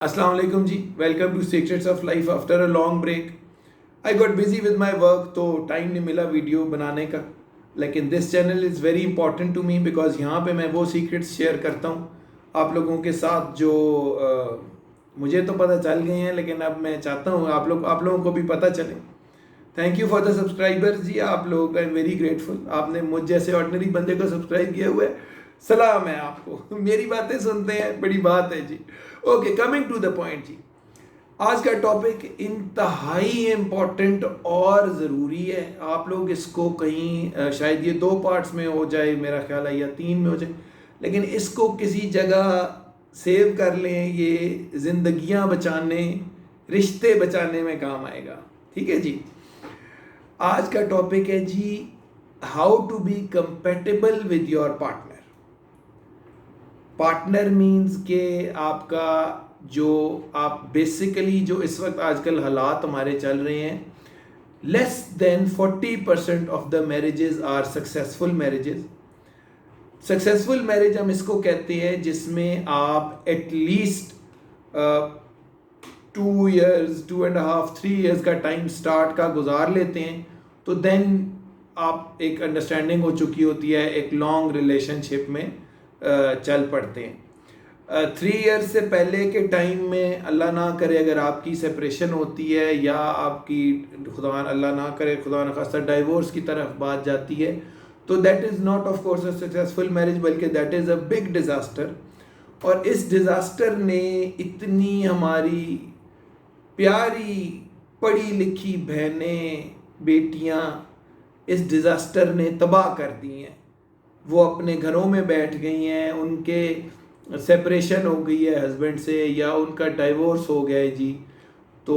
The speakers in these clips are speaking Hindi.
Assalamu alaikum जी, welcome to Secrets of Life after a long break. I got busy with my work, तो टाइम नहीं मिला वीडियो बनाने का। लेकिन this channel is very important to me because यहाँ पे मैं वो सीक्रेट्स शेयर करता हूँ आप लोगों के साथ जो मुझे तो पता चल गए हैं, लेकिन अब मैं चाहता हूँ आप लोगों को भी पता चले। Thank you for the subscribers ji, आप लोग आई एम वेरी ग्रेटफुल। आपने मुझ जैसे ऑर्डिनरी बंदे को सब्सक्राइब किया हुआ है, सलाम है आपको। मेरी बातें सुनते हैं, बड़ी बात है जी। Okay, coming to the point जी। आज का टॉपिक इंतहाई इम्पोर्टेंट और ज़रूरी है। आप लोग इसको कहीं शायद ये 2 पार्ट्स में हो जाए, मेरा ख्याल है, या 3 में हो जाए, लेकिन इसको किसी जगह सेव कर लें। ये ज़िंदगियां बचाने, रिश्ते बचाने में काम आएगा। ठीक है जी। आज का टॉपिक है जी, how to be compatible with your partner. Partner means के आपका जो आप बेसिकली जो इस वक्त आजकल हालात हमारे चल रहे हैं, less than 40% of the marriages are successful marriages. Successful marriage हम इसको कहते हैं जिसमें आप एटलीस्ट 2 years, 2.5, 3 years का टाइम स्टार्ट का गुजार लेते हैं, तो देन आप एक अंडरस्टैंडिंग हो चुकी होती है, एक लॉन्ग रिलेशनशिप में चल पड़ते हैं। 3 years से पहले के टाइम में अल्लाह ना करे अगर आपकी सेपरेशन होती है या आपकी अल्लाह ना करे खुदा न खास्ता डाइवोर्स की तरफ बात जाती है, तो that is not of course a successful marriage, बल्कि that is a big disaster. और इस डिज़ास्टर ने इतनी हमारी प्यारी पढ़ी लिखी बहनें, बेटियां इस डिज़ास्टर ने तबाह कर दी हैं। वो अपने घरों में बैठ गई हैं, उनके सेपरेशन हो गई है हस्बैंड से या उनका डाइवोर्स हो गया है जी, तो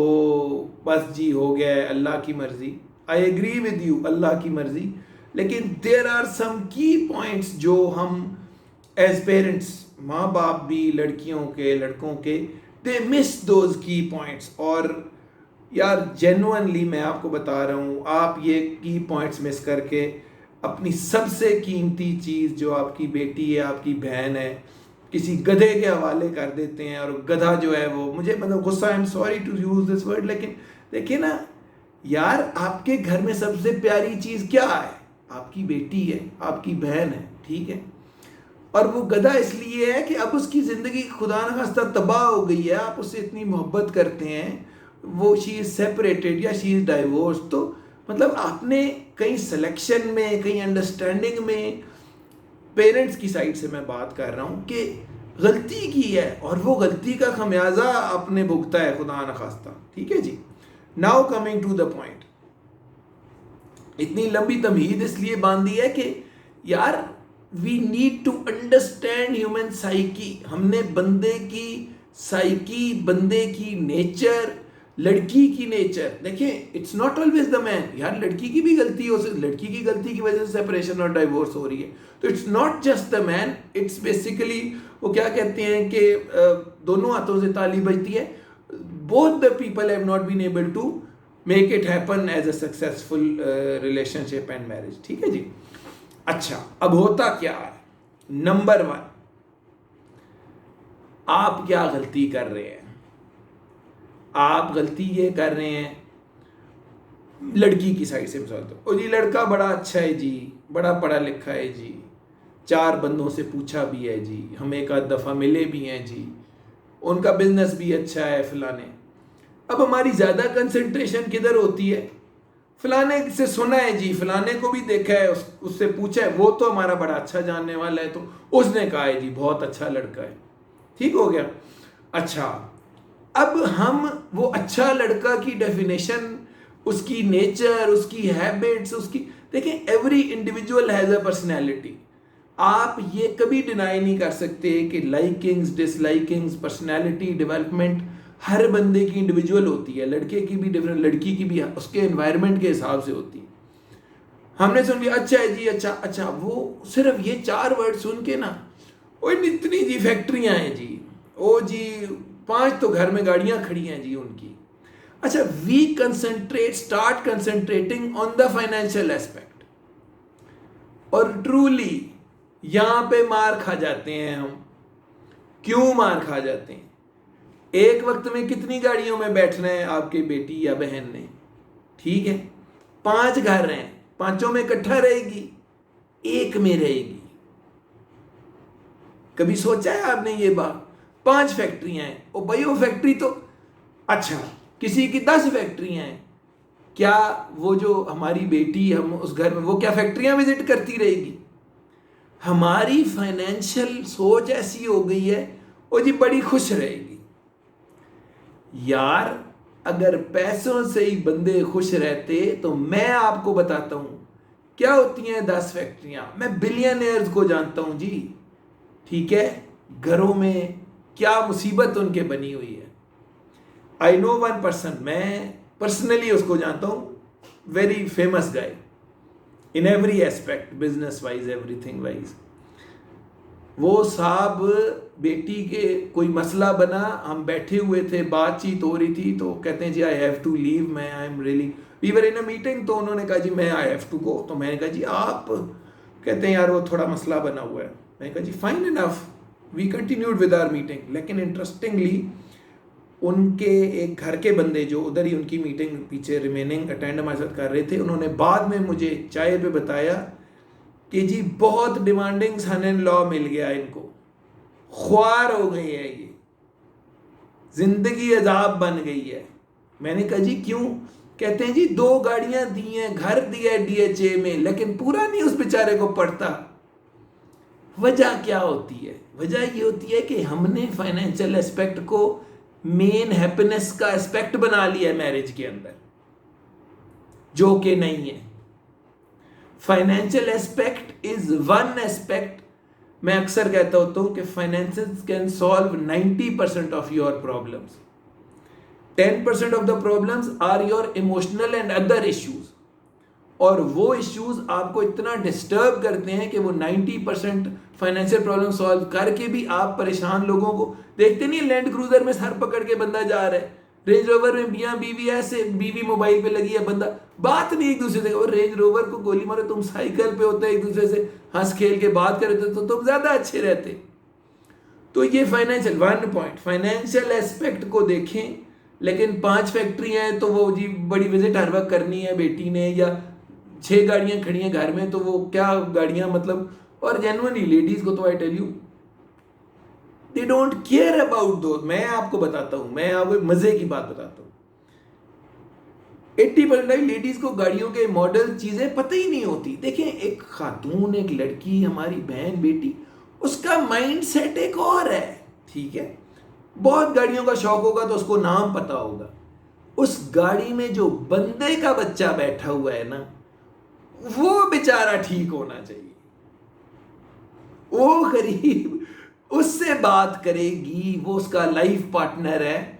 बस जी हो गया है, अल्लाह की मर्ज़ी। आई एग्री विद यू, अल्लाह की मर्ज़ी। लेकिन देयर आर सम की पॉइंट्स जो हम एज पेरेंट्स, माँ बाप भी लड़कियों के लड़कों के, दे मिस दोज की पॉइंट्स। और यार जेन्युइनली मैं आपको बता रहा हूँ, आप ये की पॉइंट्स मिस करके अपनी सबसे कीमती चीज़ जो आपकी बेटी है, आपकी बहन है, किसी गधे के हवाले कर देते हैं। और गधा जो है वो, मुझे मतलब गुस्सा, I am sorry to use this word, लेकिन देखिए ना यार, आपके घर में सबसे प्यारी चीज़ क्या है? आपकी बेटी है, आपकी बहन है, ठीक है। और वो गधा इसलिए है कि अब उसकी ज़िंदगी खुदा न खास्ता तबाह हो गई है, आप उससे इतनी मोहब्बत करते हैं, वो शी इज़ सेपरेटेड या शी इज़ डाइवोर्स, तो मतलब आपने कहीं सिलेक्शन में, कहीं अंडरस्टैंडिंग में, पेरेंट्स की साइड से मैं बात कर रहा हूँ कि गलती की है और वो गलती का खमियाजा आपने भुगता है खुदा न खास्ता। ठीक है जी। Now coming to the point. इतनी लंबी तमहीद इसलिए बांधी है कि यार we need to understand human psyche. हमने बंदे की साइकी, बंदे की नेचर, लड़की की नेचर, देखिए it's not always the man. यार लड़की की भी गलती हो सकती, लड़की की गलती की वजह से सेपरेशन और डाइवोर्स हो रही है, तो it's not just the man, it's basically वो क्या कहते हैं कि दोनों हाथों से ताली बजती है। Both the people have not been able to make it happen as a successful relationship and marriage. ठीक है जी। अच्छा, अब होता क्या है? नंबर 1, आप क्या गलती कर रहे हैं? आप गलती ये कर रहे हैं, लड़की की साइड से मिसाल दो, ओ जी लड़का बड़ा अच्छा है जी, बड़ा पढ़ा लिखा है जी, 4 बंदों से पूछा भी है जी, हम एक आध दफ़ा मिले भी हैं जी, उनका बिजनेस भी अच्छा है फलाने। अब हमारी ज़्यादा कंसंट्रेशन किधर होती है? फलाने से सुना है जी, फलाने को भी देखा है, उससे पूछा है, वो तो हमारा बड़ा अच्छा जानने वाला है, तो उसने कहा है जी बहुत अच्छा लड़का है। ठीक हो गया। अच्छा, अब हम वो अच्छा लड़का की डेफिनेशन, उसकी नेचर, उसकी हैबिट्स, उसकी, देखें every individual has a personality. आप ये कभी डिनाई नहीं कर सकते कि लाइकिंग्स, डिसलाइकिंग्स, पर्सनैलिटी डेवलपमेंट हर बंदे की इंडिविजुअल होती है। लड़के की भी डिफरेंट, लड़की की भी उसके एनवायरनमेंट के हिसाब से होती है। हमने सुन लिया अच्छा है जी, अच्छा अच्छा, वो सिर्फ ये 4 वर्ड सुन के ना, वो इतनी जी फैक्ट्रियां हैं जी, ओ जी 5 तो घर में गाड़ियां खड़ी हैं जी उनकी। अच्छा, we concentrate, start concentrating on the financial aspect, और ट्रूली यहां पे मार खा जाते हैं हम। क्यों मार खा जाते हैं? एक वक्त में कितनी गाड़ियों में बैठना है आपके बेटी या बहन ने? ठीक है, 5 घर हैं, 5 में इकट्ठा रहेगी, एक में रहेगी। कभी सोचा है आपने ये बात? 5 फैक्ट्रियां हैं, ओ भाई वो फैक्ट्री तो अच्छा, किसी की 10 फैक्ट्रियां हैं, क्या वो जो हमारी बेटी हम उस घर में, वो क्या फैक्ट्रियां विजिट करती रहेगी? हमारी फाइनेंशियल सोच ऐसी हो गई है, वो जी बड़ी खुश रहेगी। यार अगर पैसों से ही बंदे खुश रहते तो मैं आपको बताता हूं क्या होती हैं 10 फैक्ट्रियां। मैं बिलियनियर्स को जानता हूं जी, ठीक है, घरों में क्या मुसीबत उनके बनी हुई है। आई नो वन पर्सन, मैं पर्सनली उसको जानता हूं, very famous guy in every aspect, business wise, everything wise. वो साहब बेटी के कोई मसला बना, हम बैठे हुए थे, बातचीत हो रही थी, तो कहते हैं जी आई हैव टू लीव, मैं I am really, we were in a meeting, तो उन्होंने कहा जी मैं आई हैव टू गो, तो मैंने कहा जी आप, कहते हैं यार वो थोड़ा मसला बना हुआ है। मैंने कहा जी fine enough, we continued with our meeting. लेकिन इंटरेस्टिंगली उनके एक घर के बंदे जो उधर ही उनकी मीटिंग पीछे रिमेनिंग अटेंड हमारे साथ कर रहे थे, उन्होंने बाद में मुझे चाय पे बताया कि जी बहुत डिमांडिंग सन इन लॉ मिल गया इनको, ख्वार हो गई है ये, जिंदगी अजाब बन गई है। मैंने कहा जी क्यों? कहते हैं जी 2 गाड़ियां दी हैं, घर दिया है DHA में, लेकिन पूरा नहीं उस बेचारे को पड़ता। वजह क्या होती है? वजह ये होती है कि हमने फाइनेंशियल एस्पेक्ट को मेन हैप्पीनेस का एस्पेक्ट बना लिया है मैरिज के अंदर, जो कि नहीं है। Financial aspect is one aspect. मैं अक्सर कहता होता हूं कि finances can solve 90% of your problems, 10% of the problems are your emotional and other issues, और वो इश्यूज आपको इतना डिस्टर्ब करते हैं कि वो 90% फाइनेंशियल प्रॉब्लम सॉल्व करके भी आप परेशान लोगों को देखते नहीं। लैंड क्रूजर में सर पकड़ के बंदा जा रहा है, रेंज रोवर में मियां बीवी ऐसे, बीवी मोबाइल पे लगी है, बंदा बात नहीं एक दूसरे से, और रेंज रोवर को गोली मारो, तुम साइकिल पे होते एक दूसरे से हंस खेल के बात कर रहे थे तो तुम ज्यादा अच्छे रहते। तो ये फाइनेंशियल 1 पॉइंट, फाइनेंशियल एस्पेक्ट को देखें। लेकिन 5 फैक्ट्रियां हैं तो वो जी बड़ी विजिट हर वक्त करनी है बेटी ने, या 6 गाड़ियां खड़ी हैं घर में तो वो क्या गाड़ियां, मतलब, और जेन्युइनली लेडीज को तो I tell you they don't care about though. मैं आपको बताता हूं, मैं आपको मजे की बात बताता हूं, 80% लेडीज को गाड़ियों के मॉडल चीजें पता ही नहीं होती। देखिए एक खातून, एक लड़की, हमारी बहन बेटी, उसका माइंड सेट एक और है, ठीक है, बहुत गाड़ियों का शौक होगा तो उसको नाम पता होगा। उस गाड़ी में जो बंदे का बच्चा बैठा हुआ है ना, वो बेचारा ठीक होना चाहिए, वो गरीब उससे बात करेगी, वो उसका लाइफ पार्टनर है।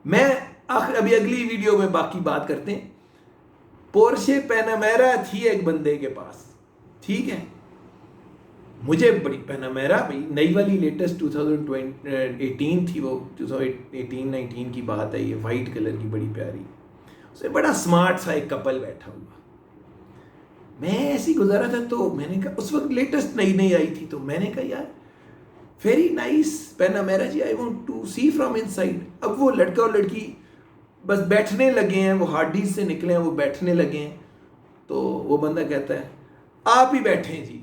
मैं अभी अगली वीडियो में बाकी बात करते हैं। पोर्शे पैनामेरा थी एक बंदे के पास, ठीक है, मुझे बड़ी पैनामेरा भाई नई वाली लेटेस्ट 2018 थी, वो 2018-19 की बात है, ये वाइट कलर की बड़ी प्यारी, उससे बड़ा स्मार्ट सा एक कपल बैठा हुआ। मैं ऐसी गुजारा था तो मैंने कहा, उस वक्त लेटेस्ट नई नई आई थी, तो मैंने कहा यार वेरी नाइस पैनामेरा जी, I want to see from inside. अब वो लड़का और लड़की बस बैठने लगे हैं, वो हार्डीज से निकले हैं, वो बैठने लगे हैं, तो वो बंदा कहता है आप ही बैठे हैं जी।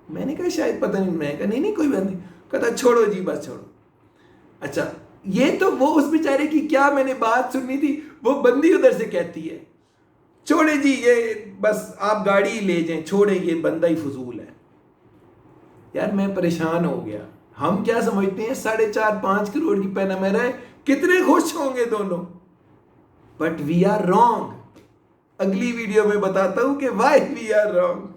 मैंने कहा शायद पता नहीं, मैं कहा नहीं कोई बात नहीं, कहता छोड़ो जी बस छोड़ो। अच्छा, ये तो वो उस बेचारे की क्या मैंने बात सुननी थी, वो बंदी उधर से कहती है छोड़े जी ये बस आप गाड़ी ले जाएं, छोड़े ये बंदा ही फजूल है। यार मैं परेशान हो गया। हम क्या समझते हैं 4.5-5 करोड़ की पैनामेरा है, कितने खुश होंगे दोनों, बट वी आर रॉन्ग। अगली वीडियो में बताता हूं कि व्हाई वी आर रॉन्ग।